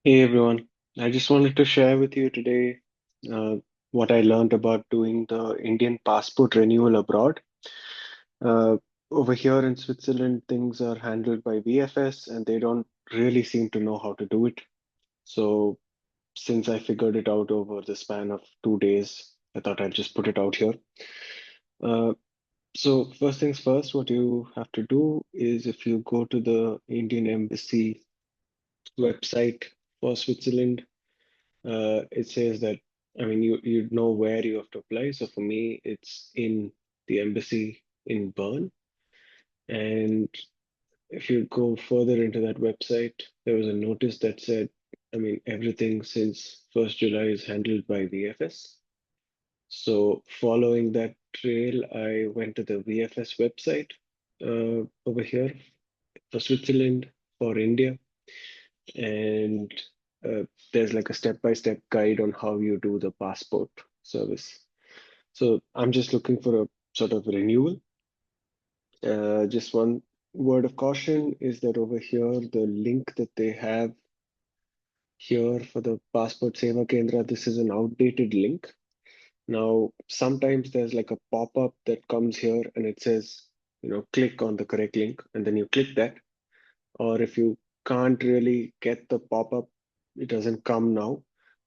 Hey everyone, I just wanted to share with you today uh, what I learned about doing the Indian passport renewal abroad. Uh, Over here in Switzerland, things are handled by VFS and they don't really seem to know how to do it. So, since I figured it out over the span of 2 days, I thought I'd just put it out here. Uh, so, first things first, what you have to do is if you go to the Indian Embassy website for Switzerland, it says that you know where you have to apply. So for me, it's in the embassy in Bern. And if you go further into that website, there was a notice that said, everything since 1st July is handled by VFS. So following that trail, I went to the VFS website over here for Switzerland, for India, and uh, there's like a step-by-step guide on how you do the passport service. So I'm just looking for a sort of renewal. Just one word of caution is that over here, the link that they have here for the Passport Seva Kendra, this is an outdated link. Now, sometimes there's like a pop-up that comes here and it says, click on the correct link, and then you click that. Or if you can't really get the pop-up, it doesn't come now.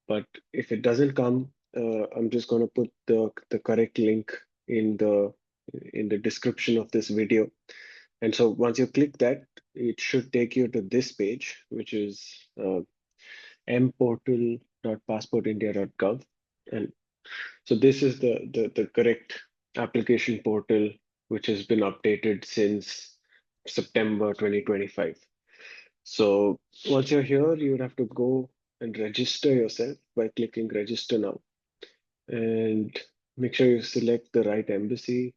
But if it doesn't come, I'm just going to put the correct link in the description of this video. And so once you click that, it should take you to this page, which is mportal.passportindia.gov. And so this is the correct application portal, which has been updated since September 2025. So once you're here, you would have to go and register yourself by clicking register now. And make sure you select the right embassy.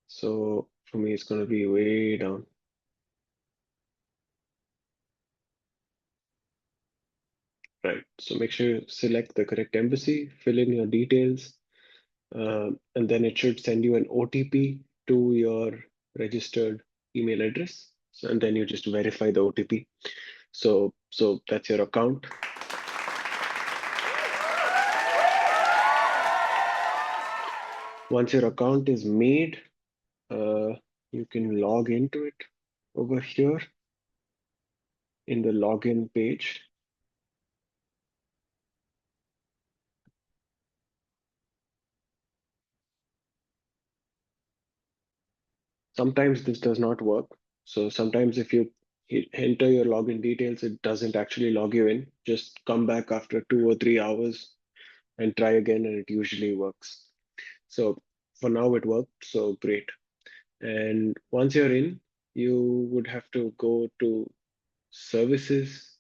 So for me, it's going to be way down. Right. So make sure you select the correct embassy, fill in your details, and then it should send you an OTP to your registered email address. So, and then you just verify the OTP. So that's your account. Once your account is made, uh, you can log into it over here in the login page. Sometimes this does not work. So sometimes if you enter your login details, it doesn't actually log you in. Just come back after 2 or 3 hours and try again, and it usually works. So for now, it worked. So great. And once you're in, you would have to go to services,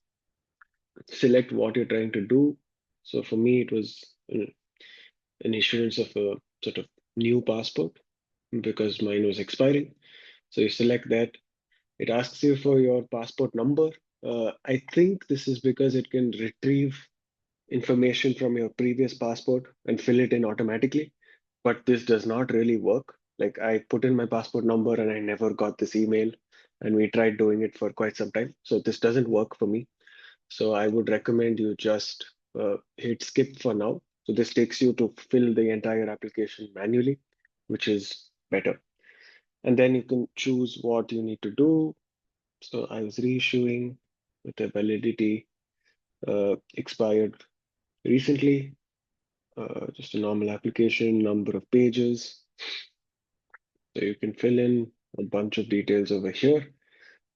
select what you're trying to do. So for me, it was an issuance of a sort of new passport because mine was expiring. So you select that. It asks you for your passport number. I think this is because it can retrieve information from your previous passport and fill it in automatically. But this does not really work. Like I put in my passport number and I never got this email, and we tried doing it for quite some time. So this doesn't work for me. So I would recommend you just hit skip for now. So this takes you to fill the entire application manually, which is better. And then you can choose what you need to do. So I was reissuing with the validity expired recently, just a normal application, number of pages. So you can fill in a bunch of details over here.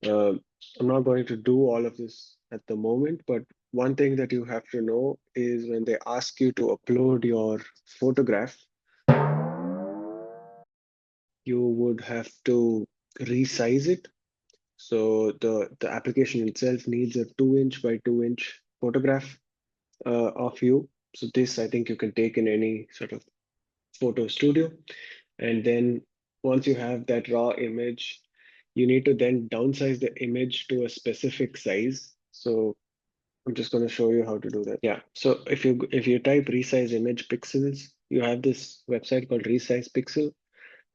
Uh, I'm not going to do all of this at the moment, but one thing that you have to know is when they ask you to upload your photograph, you would have to resize it. So the application itself needs a 2-inch by 2-inch photograph of you. So this I think you can take in any sort of photo studio. And then once you have that raw image, you need to then downsize the image to a specific size. So I'm just going to show you how to do that. Yeah. So if you type resize image pixels, you have this website called Resize Pixel.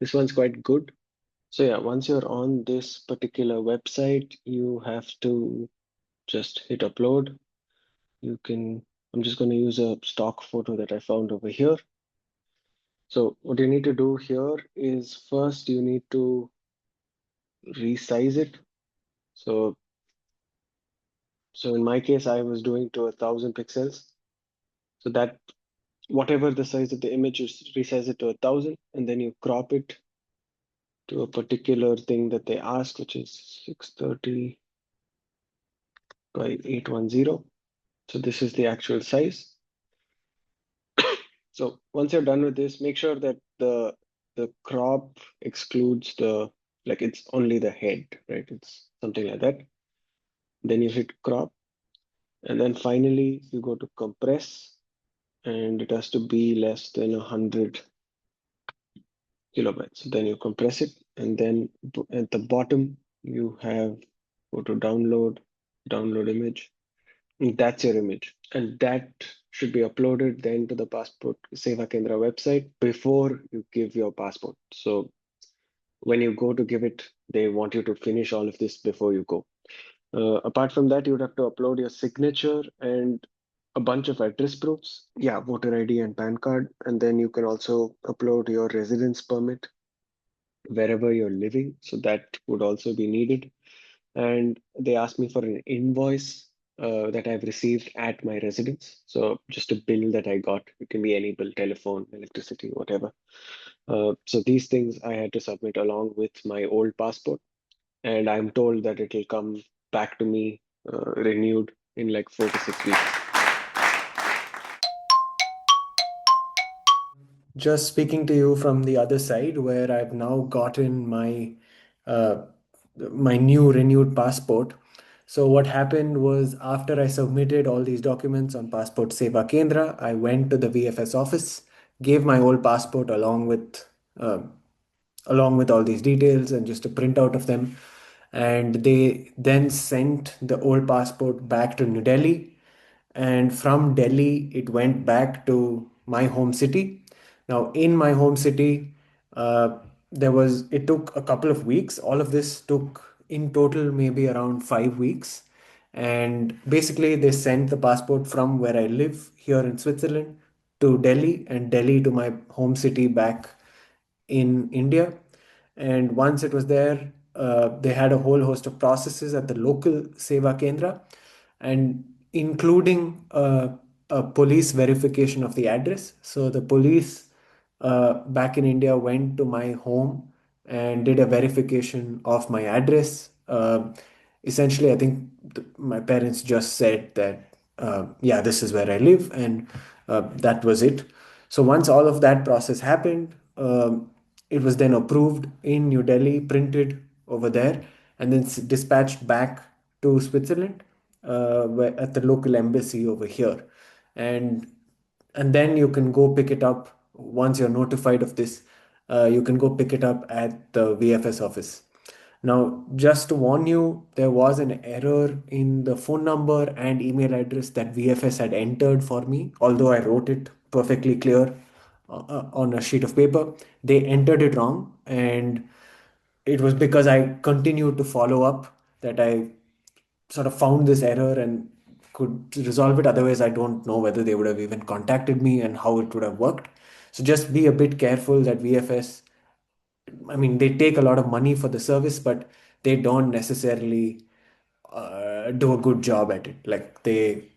This one's quite good. So yeah, once you're on this particular website, you have to just hit upload. I'm just going to use a stock photo that I found over here. So what you need to do here is first you need to resize it. So in my case, I was doing to 1,000 pixels. So that whatever the size of the image, you resize it to 1,000, and then you crop it to a particular thing that they ask, which is 630 by 810. So this is the actual size. So once you're done with this, make sure that the crop excludes like it's only the head, right? It's something like that. Then you hit crop, and then finally you go to compress, and it has to be less than 100 kilobytes. So then you compress it, and then at the bottom you have go to download image. And that's your image, and that should be uploaded then to the Passport Seva Kendra website before you give your passport. So when you go to give it, they want you to finish all of this before you go. Apart from that, you would have to upload your signature and a bunch of address proofs. Yeah, voter ID and PAN card. And then you can also upload your residence permit wherever you're living. So that would also be needed. And they asked me for an invoice that I've received at my residence. So just a bill that I got. It can be any bill, telephone, electricity, whatever. So these things I had to submit along with my old passport. And I'm told that it will come back to me renewed in like 4 to 6 weeks. Just speaking to you from the other side, where I've now gotten uh, my new renewed passport. So what happened was after I submitted all these documents on Passport Seva Kendra, I went to the VFS office, gave my old passport uh, along with all these details and just a printout of them. And they then sent the old passport back to New Delhi. And from Delhi, it went back to my home city. Now, in my home city, it took a couple of weeks. All of this took in total maybe around 5 weeks. And basically, they sent the passport from where I live here in Switzerland to Delhi, and Delhi to my home city back in India. And once it was there, they had a whole host of processes at the local Seva Kendra, and including a police verification of the address. So the police back in India went to my home and did a verification of my address. Essentially, I think my parents just said that, yeah, this is where I live, and that was it. So once all of that process happened, it was then approved in New Delhi, printed over there, and then dispatched back to Switzerland, at the local embassy over here. And then you can go pick it up once you're notified of this. You can go pick it up at the VFS office. Now, just to warn you, there was an error in the phone number and email address that VFS had entered for me, although I wrote it perfectly clear on a sheet of paper. They entered it wrong, and it was because I continued to follow up that I sort of found this error and could resolve it. Otherwise, I don't know whether they would have even contacted me and how it would have worked. So just be a bit careful that VFS, I mean, they take a lot of money for the service, but they don't necessarily do a good job at it. Like they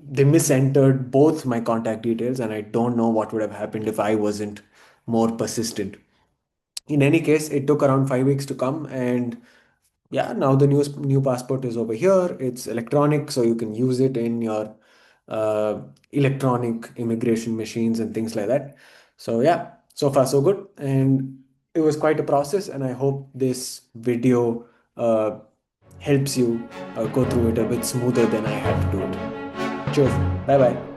misentered both my contact details, and I don't know what would have happened if I wasn't more persistent. In any case, it took around 5 weeks to come, and yeah, now the new passport is over here. It's electronic, so you can use it in your electronic immigration machines and things like that. So yeah, so far so good, and it was quite a process. And I hope this video helps you go through it a bit smoother than I had to do it. Cheers. Bye bye.